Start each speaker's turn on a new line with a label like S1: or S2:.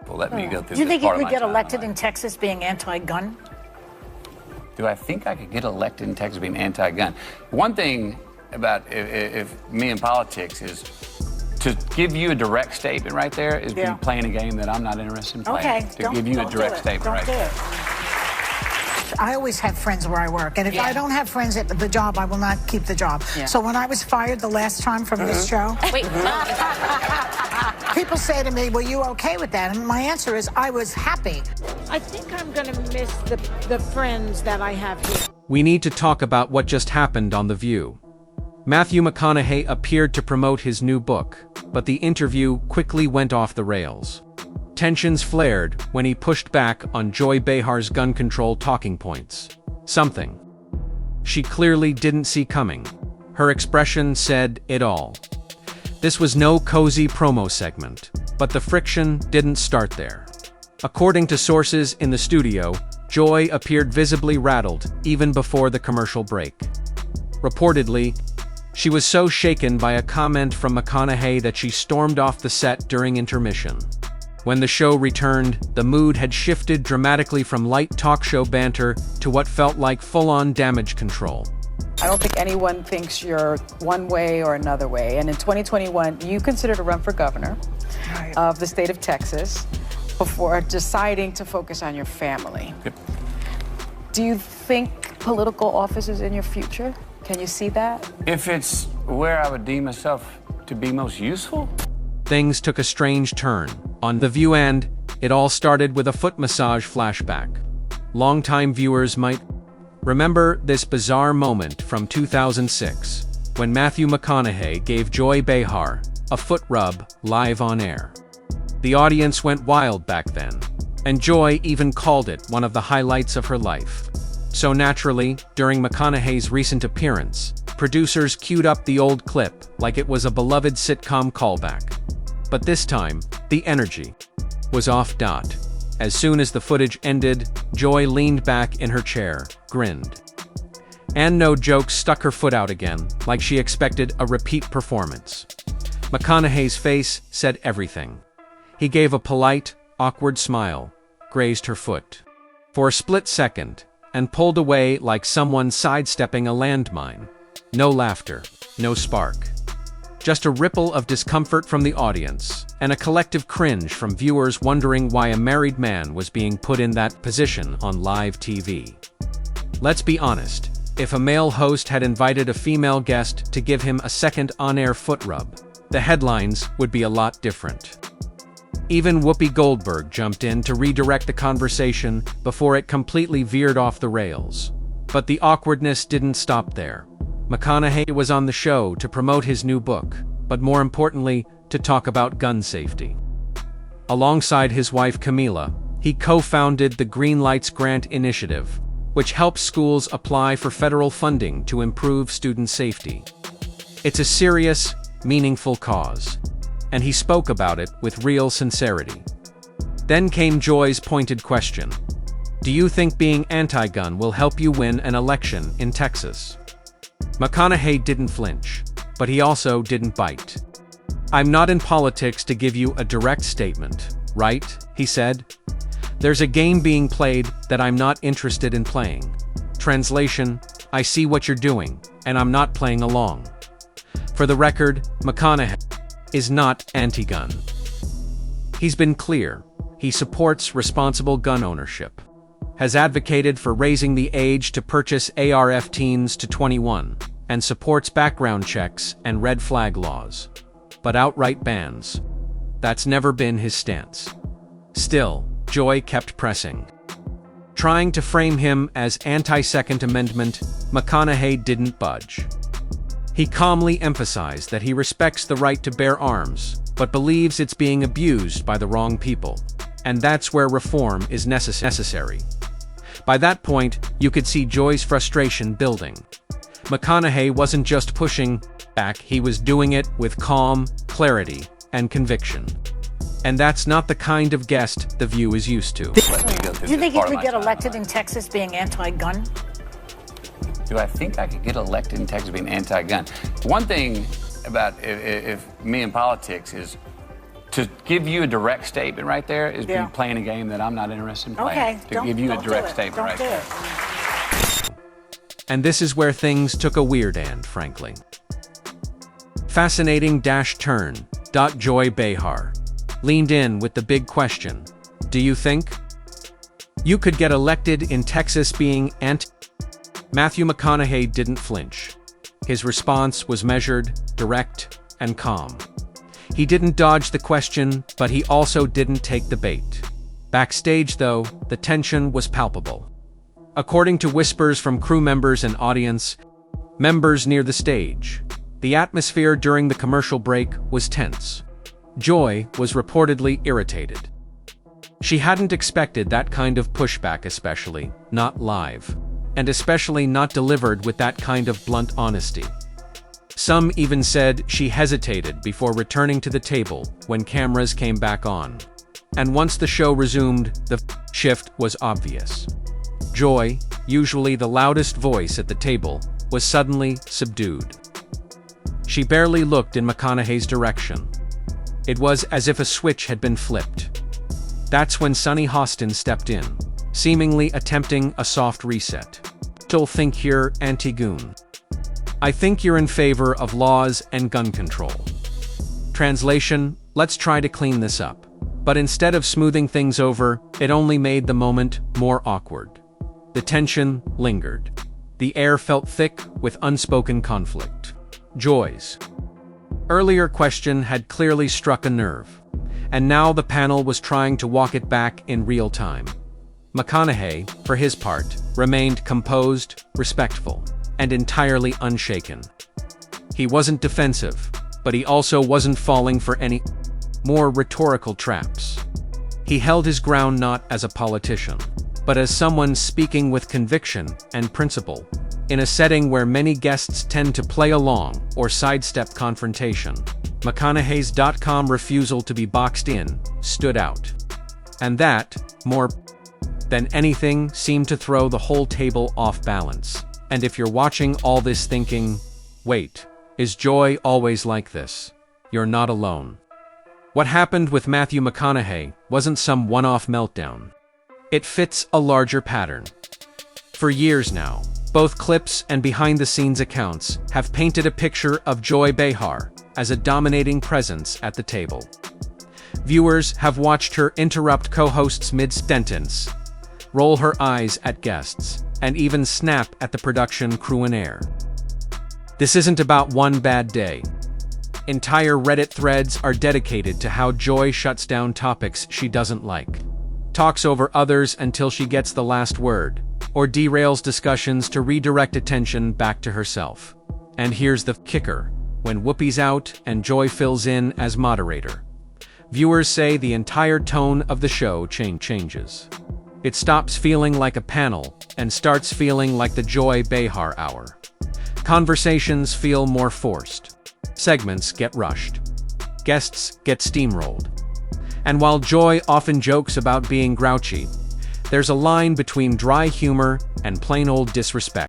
S1: Well, let me go through
S2: Do you
S1: this
S2: think you
S1: part of
S2: could
S1: my
S2: get
S1: timeline.
S2: elected in Texas being anti-gun?
S1: Do I think I could get elected in Texas being anti-gun? One thing about if me in politics is to give you a direct statement right there is me playing a game that I'm not interested in playing.
S2: Okay,
S1: To give you a direct statement right there.
S2: I always have friends where I work, and if I don't have friends at the job, I will not keep the job. So when I was fired the last time from this show, people say to me, were you okay with that? And my answer is, I was happy.
S3: I think I'm going to miss the friends that I have here.
S4: We need to talk about what just happened on The View. Matthew McConaughey appeared to promote his new book, but the interview quickly went off the rails. Tensions flared when he pushed back on Joy Behar's gun control talking points. Something she clearly didn't see coming. Her expression said it all. This was no cozy promo segment, but the friction didn't start there. According to sources in the studio, Joy appeared visibly rattled even before the commercial break. Reportedly, she was so shaken by a comment from McConaughey that she stormed off the set during intermission. When the show returned, the mood had shifted dramatically from light talk show banter to what felt like full-on damage control.
S5: I don't think anyone thinks you're one way or another way. And in 2021, you considered to run for governor of the state of Texas before deciding to focus on your family.
S1: Yep.
S5: Do you think political office is in your future? Can you see that?
S1: If it's where I would deem myself to be most useful?
S4: Things took a strange turn. On The View, and it all started with a foot massage flashback. Longtime viewers might remember this bizarre moment from 2006, when Matthew McConaughey gave Joy Behar a foot rub live on air. The audience went wild back then, and Joy even called it one of the highlights of her life. So naturally, during McConaughey's recent appearance, producers queued up the old clip like it was a beloved sitcom callback. But this time, the energy was off. As soon as the footage ended, Joy leaned back in her chair, grinned. And no joke, stuck her foot out again, like she expected a repeat performance. McConaughey's face said everything. He gave a polite, awkward smile, grazed her foot for a split second, and pulled away like someone sidestepping a landmine. No laughter, no spark. Just a ripple of discomfort from the audience, and a collective cringe from viewers wondering why a married man was being put in that position on live TV. Let's be honest, if a male host had invited a female guest to give him a second on-air foot rub, the headlines would be a lot different. Even Whoopi Goldberg jumped in to redirect the conversation before it completely veered off the rails. But the awkwardness didn't stop there. McConaughey was on the show to promote his new book, but more importantly, to talk about gun safety. Alongside his wife Camila, he co-founded the Green Lights Grant Initiative, which helps schools apply for federal funding to improve student safety. It's a serious, meaningful cause, and he spoke about it with real sincerity. Then came Joy's pointed question. Do you think being anti-gun will help you win an election in Texas? McConaughey didn't flinch, but he also didn't bite. I'm not in politics to give you a direct statement, right? He said. There's a game being played that I'm not interested in playing. Translation, I see what you're doing, and I'm not playing along. For the record, McConaughey is not anti-gun. He's been clear. He supports responsible gun ownership, has advocated for raising the age to purchase AR-15s to 21, and supports background checks and red flag laws. But outright bans, that's never been his stance. Still, Joy kept pressing. Trying to frame him as anti-Second Amendment, McConaughey didn't budge. He calmly emphasized that he respects the right to bear arms, but believes it's being abused by the wrong people, and that's where reform is necessary. By that point, you could see Joy's frustration building. McConaughey wasn't just pushing back, he was doing it with calm, clarity, and conviction. And that's not the kind of guest The View is used to.
S2: Do you think you could get elected in Texas being anti-gun?
S1: Do I think I could get elected in Texas being anti-gun? One thing about if me in politics is to give you a direct statement right there is
S2: Yeah.
S1: me playing a game that I'm not interested in playing.
S2: Okay.
S1: To give you a direct statement
S2: Don't
S1: right
S2: do
S1: there.
S2: it.
S4: And this is where things took a weird end, frankly. Fascinating turn. Joy Behar leaned in with the big question. Do you think you could get elected in Texas being Matthew McConaughey didn't flinch. His response was measured, direct, and calm. He didn't dodge the question, but he also didn't take the bait. Backstage, though, the tension was palpable. According to whispers from crew members and audience members near the stage, the atmosphere during the commercial break was tense. Joy was reportedly irritated. She hadn't expected that kind of pushback, especially not live, and especially not delivered with that kind of blunt honesty. Some even said she hesitated before returning to the table when cameras came back on. And once the show resumed, the shift was obvious. Joy, usually the loudest voice at the table, was suddenly subdued. She barely looked in McConaughey's direction. It was as if a switch had been flipped. That's when Sonny Hostin stepped in, seemingly attempting a soft reset. Still think you're anti-goon. I think you're in favor of laws and gun control. Translation, let's try to clean this up. But instead of smoothing things over, it only made the moment more awkward. The tension lingered. The air felt thick with unspoken conflict. Joy's earlier question had clearly struck a nerve, and now the panel was trying to walk it back in real time. McConaughey, for his part, remained composed, respectful, and entirely unshaken. He wasn't defensive, but he also wasn't falling for any more rhetorical traps. He held his ground not as a politician, but as someone speaking with conviction and principle. In a setting where many guests tend to play along or sidestep confrontation, McConaughey's .com refusal to be boxed in stood out. And that, more than anything, seemed to throw the whole table off balance. And if you're watching all this thinking, wait, is Joy always like this? You're not alone. What happened with Matthew McConaughey wasn't some one-off meltdown. It fits a larger pattern. For years now, both clips and behind-the-scenes accounts have painted a picture of Joy Behar as a dominating presence at the table. Viewers have watched her interrupt co-hosts mid-sentence, roll her eyes at guests, and even snap at the production crew and air. This isn't about one bad day. Entire Reddit threads are dedicated to how Joy shuts down topics she doesn't like, talks over others until she gets the last word, or derails discussions to redirect attention back to herself. And here's the kicker: when Whoopi's out and Joy fills in as moderator, viewers say the entire tone of the show changes. It stops feeling like a panel and starts feeling like the Joy Behar Hour. Conversations feel more forced. Segments get rushed. Guests get steamrolled. And while Joy often jokes about being grouchy, there's a line between dry humor and plain old disrespect.